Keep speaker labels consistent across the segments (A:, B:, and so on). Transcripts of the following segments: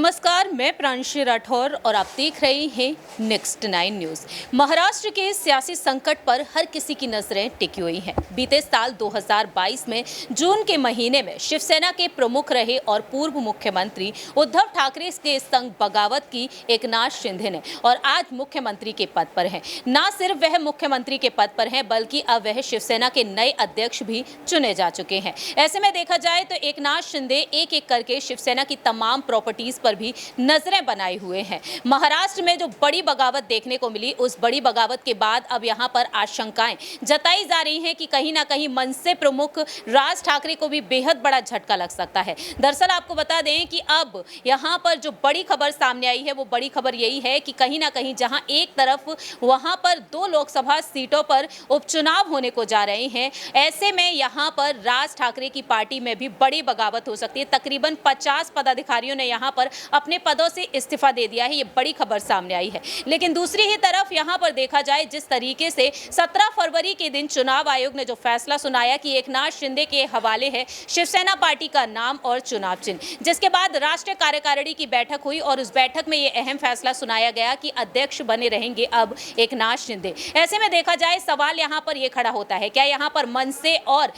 A: नमस्कार, मैं प्रांशी राठौर और आप देख रहे हैं नेक्स्ट 9 न्यूज। महाराष्ट्र के सियासी संकट पर हर किसी की नजरें टिकी हुई हैं। बीते साल 2022 में जून के महीने में शिवसेना के प्रमुख रहे और पूर्व मुख्यमंत्री उद्धव ठाकरे के संग बगावत की एकनाथ शिंदे ने और आज मुख्यमंत्री के पद पर हैं। न सिर्फ वह मुख्यमंत्री के पद पर हैं, बल्कि अब वह शिवसेना के नए अध्यक्ष भी चुने जा चुके हैं। ऐसे में देखा जाए तो एकनाथ शिंदे एक एक करके शिवसेना की तमाम प्रॉपर्टीज पर भी नजरें बनाए हुए हैं। महाराष्ट्र में जो बड़ी बगावत देखने को मिली, उस बड़ी बगावत के बाद अब यहां पर आशंकाएं जताई जा रही हैं कि कहीं ना कहीं मनसे प्रमुख राज ठाकरे को भी बेहद बड़ा झटका लग सकता है। दरअसल आपको बता दें कि अब यहां पर जो बड़ी खबर सामने आई है, वो बड़ी खबर यही है कि कहीं ना कहीं जहां एक तरफ वहां पर 2 लोकसभा सीटों पर उपचुनाव होने को जा रहे हैं, ऐसे में यहां पर राज ठाकरे की पार्टी में भी बड़ी बगावत हो सकती है। तकरीबन 50 पदाधिकारियों ने यहां पर अपने पदों से इस्तीफा दे दिया है। ये बड़ी खबर सामने आई है। लेकिन दूसरी ही तरफ यहां पर देखा जाए, जिस तरीके से 17 फरवरी के दिन चुनाव आयोग ने जो फैसला सुनाया कि एकनाथ शिंदे के हवाले है शिवसेना पार्टी का नाम और चुनाव चिन्ह, जिसके बाद राष्ट्रीय कार्यकारिणी की बैठक हुई और उस बैठक में यह अहम फैसला सुनाया गया कि अध्यक्ष बने रहेंगे अब एकनाथ शिंदे। ऐसे में देखा जाए, सवाल यहां पर यह खड़ा होता है, क्या यहां पर मनसे और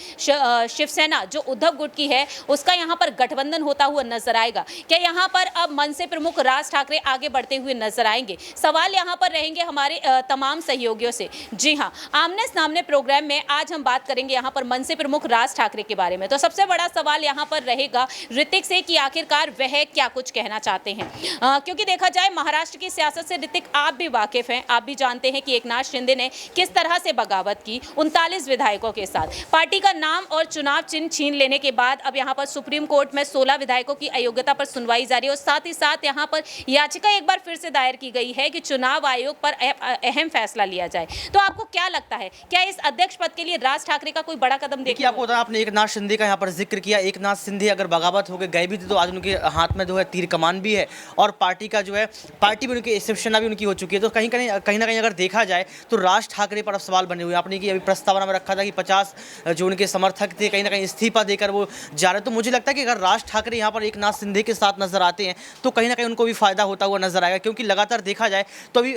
A: शिवसेना जो उद्धव गुट की है उसका यहां पर गठबंधन होता हुआ नजर आएगा? क्या यहां पर अब मनसे प्रमुख राज ठाकरे आगे बढ़ते हुए नजर आएंगे? सवाल यहां पर रहेंगे हमारे तमाम सहयोगियों से। जी हां, आमने सामने प्रोग्राम में आज हम बात करेंगे यहां पर मनसे प्रमुख राज ठाकरे के बारे में। तो सबसे बड़ा सवाल यहां पर रहेगा ऋतिक से कि आखिरकार वह क्या कुछ कहना चाहते हैं, क्योंकि देखा जाए महाराष्ट्र की सियासत से ऋतिक आप भी वाकिफ हैं। आप भी जानते हैं कि एकनाथ शिंदे ने किस तरह से बगावत की 39 विधायकों के साथ। पार्टी का नाम और चुनाव चिन्ह छीन लेने के बाद अब यहां पर सुप्रीम कोर्ट में 16 विधायकों की अयोग्यता पर सुनवाई जारी है और साथ ही साथ यहां पर याचिका एक बार फिर से दायर की गई है कि चुनाव आयोग पर अहम फैसला लिया जाए। तो आपको क्या लगता है, क्या इस अध्यक्ष पद के लिए राज ठाकरे का कोई बड़ा कदम देखिए?
B: आपको बताया, आपने एकनाथ शिंदे का यहाँ पर जिक्र किया। एकनाथ शिंदे अगर बगावत होकर गए भी थे तो आज उनके हाथ में जो है तीर कमान भी है और पार्टी का जो है पार्टी भी उनकी शिवसेना भी उनकी हो चुकी है। तो कहीं ना कहीं अगर देखा जाए तो राज ठाकरे पर अब सवाल बने हुए। आपने कि अभी प्रस्तावना में रखा था कि 50 जो उनके समर्थक थे कहीं ना कहीं इस्तीफा देकर वो जा रहे। तो मुझे लगता है कि अगर राज ठाकरे यहाँ पर एकनाथ शिंदे के साथ नजर आते हैं तो कहीं ना कहीं उनको भी फायदा होता हुआ नजर आएगा, क्योंकि लगातार देखा जाए तो अभी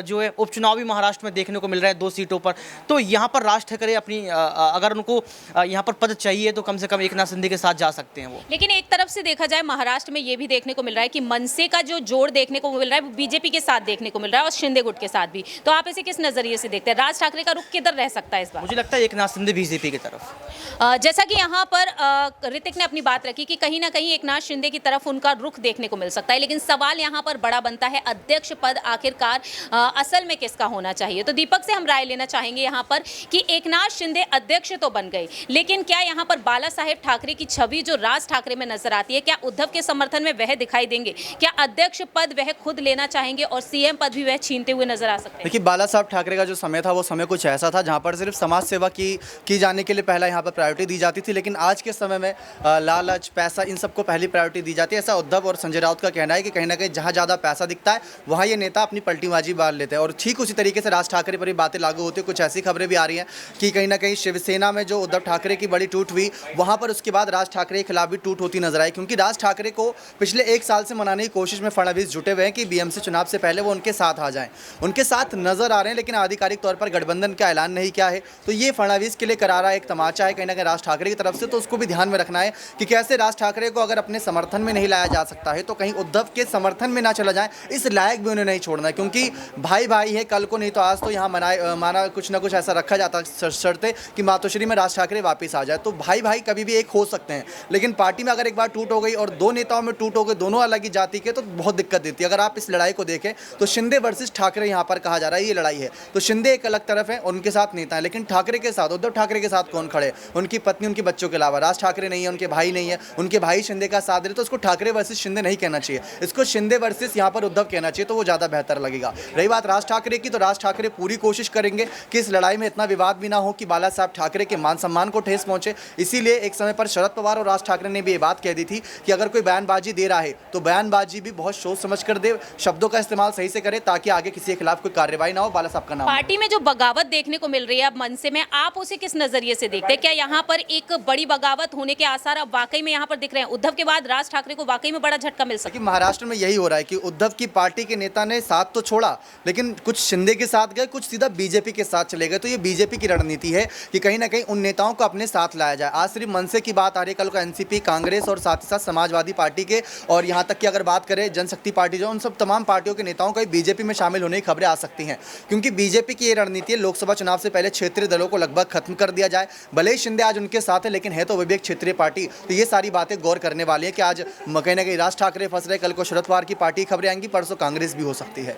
B: जो है उपचुनाव भी महाराष्ट्र में देखने को मिल रहा है 2 सीटों पर। तो यहाँ पर राज ठाकरे अपनी अगर उनको यहाँ पर पद चाहिए तो कम से कम एकनाथ शिंदे के साथ जा सकते हैं वो।
A: लेकिन एक तरफ से देखा जाए, महाराष्ट्र में ये भी देखने को मिल रहा है कि मनसे का जो जोड़ देखने को मिल रहा है वो बीजेपी के साथ देखने को मिल रहा है और शिंदे गुट के साथ भी। तो आप इसे किस नजरिए से देखते हैं? राज ठाकरे का रुख किधर रह सकता है इस बार?
B: मुझे लगता है एकनाथ शिंदे बीजेपी की तरफ।
A: जैसा कि यहाँ पर ऋतिक ने अपनी बात रखी कि कहीं ना कहीं एकनाथ शिंदे की तरफ उनका रुख देखने को मिल सकता है, लेकिन सवाल यहाँ पर बड़ा बनता है, अध्यक्ष पद आखिरकार असल में किसका होना चाहिए? तो दीपक से हम राय लेना चाहेंगे यहाँ पर कि एकनाथ शिंदे अध्यक्ष तो बन गए, लेकिन क्या यहाँ पर बाला साहेब ठाकरे की छवि जो राज ठाकरे में नजर आती है, क्या उद्धव के समर्थन में वह दिखाई देंगे? क्या अध्यक्ष पद वह खुद लेना चाहेंगे और सीएम पद भी वह छीनते हुए नजर आ सकते हैं?
C: देखिए, बाला साहब ठाकरे का जो समय था वो समय कुछ ऐसा था जहाँ पर सिर्फ समाज सेवा की जाने के लिए पहला यहाँ पर प्रायोरिटी दी जाती थी, लेकिन आज के समय में लालच, पैसा, इन सबको पहली प्रायोरिटी दी जाती है। ऐसा उद्धव और संजय राउत का कहना है कि कहीं ना कहीं जहाँ ज़्यादा पैसा दिखता है वहाँ ये नेता अपनी पलटीबाजी मार लेते हैं और ठीक उसी तरीके से राज ठाकरे पर भी बातें लागू होती है। कुछ ऐसी खबरें भी आ रही हैं कि कहीं ना कहीं शिवसेना में जो उद्धव ठाकरे की बड़ी टूट हुई, वहाँ पर उसके बाद राज ठाकरे के खिलाफ भी टूट होती नजर आई, क्योंकि राज ठाकरे को पिछले 1 साल से मनाने की कोशिश में फडणवीस जुटे हुए हैं कि बीएमसी चुनाव से पहले वो उनके साथ आ जाएं। उनके साथ नजर आ रहे हैं, लेकिन आधिकारिक तौर पर गठबंधन का ऐलान नहीं किया है। तो ये फडणवीस के लिए करारा एक तमाचा है कहीं ना कहीं राज ठाकरे की तरफ से। तो उसको भी ध्यान में रखना है कि कैसे राज ठाकरे को अगर अपने समर्थन में नहीं लाया जा सकता है तो कहीं उद्धव के समर्थन में ना चला जाए, इस लायक भी उन्हें नहीं छोड़ना है, क्योंकि भाई भाई है, कल को नहीं तो आज तो यहाँ माना कुछ ना कुछ ऐसा रखा जाता है शर्तें कि मातोश्री में राज ठाकरे वापस आ जाए। तो भाई भाई कभी भी एक हो सकते हैं, लेकिन पार्टी में अगर एक बार टूट हो गई और 2 नेताओं में टूट हो गई, दोनों अलग ही जाति के, तो बहुत दिक्कत देती है। अगर आप इस लड़ाई को देखें तो शिंदे वर्सेस ठाकरे यहाँ पर कहा जा रहा है, ये लड़ाई है। तो शिंदे एक अलग तरफ है, उनके साथ नेता है, लेकिन ठाकरे के साथ, उद्धव ठाकरे के साथ कौन खड़े? उनकी पत्नी, उनके बच्चों के अलावा राज ठाकरे नहीं है, उनके भाई नहीं है, उनके भाई शिंदे का साथ दे। तो इसको ठाकरे वर्सेस शिंदे नहीं कहना चाहिए, इसको शिंदे वर्सेस यहाँ पर उद्धव कहना चाहिए, तो वो ज़्यादा बेहतर लगेगा। रही बात राज ठाकरे की, तो राज ठाकरे पूरी कोशिश करेंगे कि इस लड़ाई में इतना विवाद भी ना हो कि बाला साहब ठाकरे के मान सम्मान को ठेस पहुंचे। इसीलिए एक समय पर शरद पवार और राज ठाकरे ने भी ये बात कह दी थी कि अगर कोई बयानबाजी दे रहा है तो बयानबाजी भी बहुत सोच समझ कर दे, शब्दों का इस्तेमाल सही से करे, ताकि आगे किसी के खिलाफ कोई कार्रवाई ना हो, बाला साहब का नाम।
A: पार्टी में जो बगावत देखने को मिल रही है अब मनसे में, आप उसे किस नजरिए से देखते हैं? क्या यहाँ पर एक बड़ी बगावत होने के आसार अब वाकई में यहाँ पर दिख रहे हैं? उद्धव के बाद राज ठाकरे को वाकई में बड़ा झटका झटका मिल सकता
C: कि महाराष्ट्र में यही हो रहा है कि उद्धव की पार्टी के नेता ने साथ तो छोड़ा, लेकिन कुछ शिंदे के साथ गए, कुछ सीधा बीजेपी के साथ चले गए। तो ये बीजेपी की रणनीति है कि कहीं ना कहीं उन नेताओं को अपने साथ लाया जाए। आज सिर्फ मनसे की बात आ रही है, कल को एनसीपी, कांग्रेस और साथ ही साथ समाजवादी पार्टी के, और यहाँ तक कि अगर बात करें जनशक्ति पार्टी जो, उन सब तमाम पार्टियों के नेताओं का बीजेपी में शामिल होने की खबरें आ सकती हैं। क्योंकि बीजेपी की ये रणनीति है, लोकसभा चुनाव से पहले क्षेत्रीय दलों को लगभग खत्म कर दिया जाए। भले ही शिंदे आज उनके साथ है, लेकिन है तो वो भी एक क्षेत्रीय पार्टी। तो ये सारी बातें गौर करने वाली है कि आज कहीं ना कहीं राज ठाकरे फंस रहे, कल को शरद पवार की पार्टी खबरें आएंगी, परसों कांग्रेस भी हो सकती है।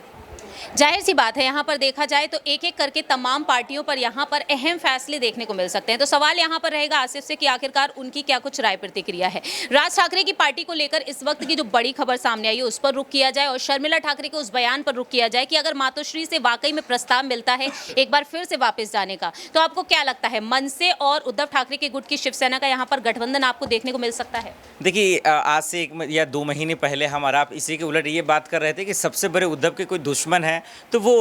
A: जाहिर सी बात है, यहाँ पर देखा जाए तो एक एक करके तमाम पार्टियों पर यहाँ पर अहम फैसले देखने को मिल सकते हैं। तो सवाल यहाँ पर रहेगा आसिफ से कि आखिरकार उनकी क्या कुछ राय प्रतिक्रिया है। राज ठाकरे की पार्टी को लेकर इस वक्त की जो बड़ी खबर सामने आई है उस पर रुख किया जाए, और शर्मिला ठाकरे के उस बयान पर रुख किया जाए कि अगर मातोश्री से वाकई में प्रस्ताव मिलता है एक बार फिर से वापस जाने का, तो आपको क्या लगता है मनसे और उद्धव ठाकरे के गुट की शिवसेना का यहाँ पर गठबंधन आपको देखने को मिल सकता है?
D: देखिए, आज से 1 या 2 महीने पहले हम और आप इसी के उलट ये बात कर रहे थे कि सबसे बड़े उद्धव के कोई दुश्मन है तो वो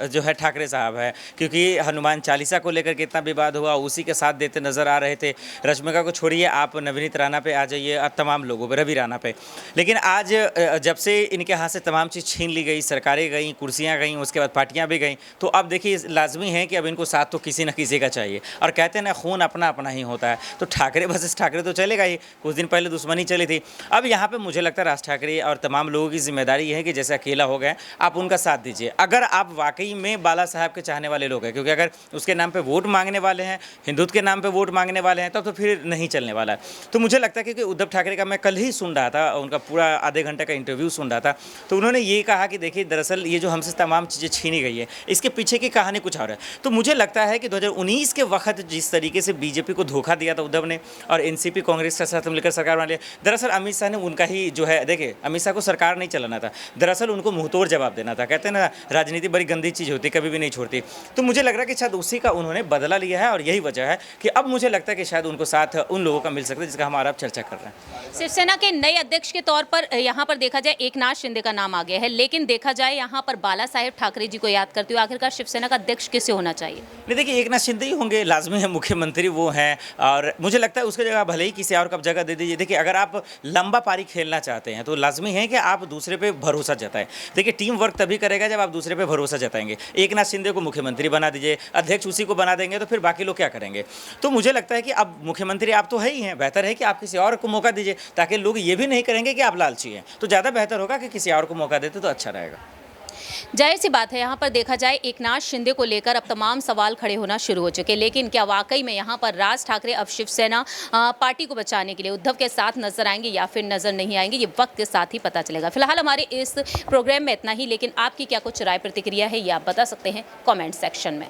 D: जो है ठाकरे साहब है, क्योंकि हनुमान चालीसा को लेकर कितना विवाद हुआ, उसी के साथ देते नजर आ रहे थे। रश्मिका को छोड़िए, आप नवनीत राणा पे आ जाइए, तमाम लोगों पे, रवि राणा पे। लेकिन आज जब से इनके हाथ से तमाम चीज़ छीन ली गई, सरकारें गई, कुर्सियाँ गई, उसके बाद पार्टियाँ भी गई, तो अब देखिए लाजमी है कि अब इनको साथ तो किसी न किसी का चाहिए। और कहते हैं ना, खून अपना अपना ही होता है, तो ठाकरे वर्सेस ठाकरे तो चलेगा ही। कुछ दिन पहले दुश्मनी चली थी। अब यहाँ पे मुझे लगता है राज ठाकरे और तमाम लोगों की जिम्मेदारी है कि जैसे अकेला हो गए, आप उनका साथ दीजिए। अगर आप वाकई में बाला साहब के चाहने वाले लोग हैं, क्योंकि अगर उसके नाम पे वोट मांगने वाले हैं, हिंदुत्व के नाम पे वोट मांगने वाले हैं, तब तो फिर नहीं चलने वाला है। तो मुझे लगता है कि उद्धव ठाकरे का मैं कल ही सुन रहा था, उनका पूरा आधे घंटे का इंटरव्यू सुन रहा था, तो उन्होंने ये कहा कि देखिए दरअसल ये जो हमसे तमाम चीज़ें छीनी गई है, इसके पीछे की कहानी कुछ और है। तो मुझे लगता है कि 2019 के वक्त जिस तरीके से बीजेपी को धोखा दिया था उद्धव ने, और एनसीपी कांग्रेस के साथ मिलकर सरकार बना लिया, दरअसल अमित शाह ने उनका ही जो है, देखिए अमित शाह को सरकार नहीं चलाना था, दरअसल उनको मुंहतोड़ जवाब देना था। कहते हैं ना, राजनीति बड़ी गंदी चीज़ होती है, कभी भी नहीं छोड़ती। तो मुझे लग रहा है कि शायद उसी का उन्होंने बदला लिया है, और यही वजह है कि अब मुझे लगता है कि शायद उनको साथ उन लोगों का मिल सकता है जिसका हमारा अब चर्चा कर रहे हैं।
A: शिवसेना के नए अध्यक्ष के तौर पर यहाँ पर देखा जाए एकनाथ शिंदे का नाम आ गया है, लेकिन देखा जाए यहाँ पर बाला साहेब ठाकरे जी को याद करते हुए आखिरकार शिवसेना का अध्यक्ष किसे होना चाहिए?
D: नहीं, देखिए एकनाथ शिंदे ही होंगे, लाजमी है, मुख्यमंत्री वो हैं, और मुझे लगता है उसकी जगह भले ही किसी और को जगह दे दीजिए। देखिए अगर आप लंबा पारी खेलना चाहते हैं तो लाजमी है कि आप दूसरे पे भरोसा जताएं। देखिए टीम वर्क तभी करेगा जब आप दूसरे पे भरोसा जताएंगे। एकनाथ शिंदे को मुख्यमंत्री बना दीजिए, अध्यक्ष उसी को बना देंगे, तो फिर बाकी लोग क्या करेंगे? तो मुझे लगता है कि अब मुख्यमंत्री आप तो है ही हैं, बेहतर है कि आप किसी और को मौका दीजिए, ताकि लोग ये भी नहीं करेंगे कि आप लालची हैं। तो ज़्यादा बेहतर होगा कि किसी और को मौका देते तो अच्छा रहेगा।
A: जाहिर सी बात है, यहाँ पर देखा जाए एकनाथ शिंदे को लेकर अब तमाम सवाल खड़े होना शुरू हो चुके हैं, लेकिन क्या वाकई में यहाँ पर राज ठाकरे अब शिवसेना पार्टी को बचाने के लिए उद्धव के साथ नजर आएंगे या फिर नजर नहीं आएंगे, ये वक्त के साथ ही पता चलेगा। फिलहाल हमारे इस प्रोग्राम में इतना ही, लेकिन आपकी क्या कुछ राय प्रतिक्रिया है ये आप बता सकते हैं कॉमेंट सेक्शन में।